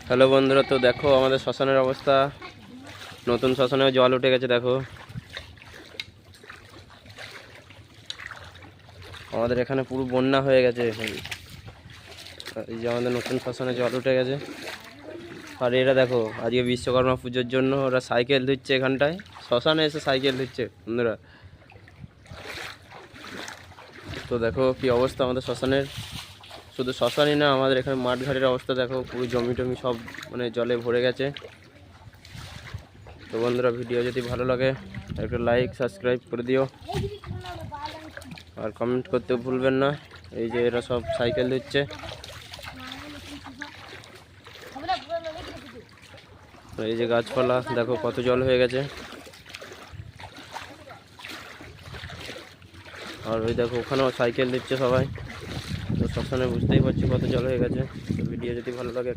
Hello বন্ধুরা, তো দেখো আমাদের শ্মশানের অবস্থা। নতুন শ্মশানেও জল উঠে গেছে। দেখো আমাদের এখানে পুরো বন্যা হয়ে গেছে। এই যে আমাদের নতুন শ্মশানে জল উঠে গেছে। আর এরা দেখো আজকে বিশ্বকর্মা পুজোর জন্য ওরা সাইকেল ধুচ্ছে এখানটায়, শ্মশানে এসে সাইকেল ধুচ্ছে বন্ধুরা। তো দেখো কি অবস্থা আমাদের শ্মশানের। শুধু শ্মশানই না, আমাদের এখানে মাঠঘাটের অবস্থা দেখো, পুরো জমি টমি সব মানে জলে ভরে গেছে। তো বন্ধুরা, ভিডিও যদি ভালো লাগে একটা লাইক সাবস্ক্রাইব করে দিও আর কমেন্ট করতে ভুলবেন না। এই যে এরা সব সাইকেল দিচ্ছে। এই যে গাছপালা দেখো কত জল হয়ে গেছে। আর ওই দেখো ওখানেও সাইকেল দিচ্ছে সবাই। তো শ্মশানে বুঝতেই পারছি কত জল হয়ে গেছে। তো ভিডিও যদি ভালো লাগে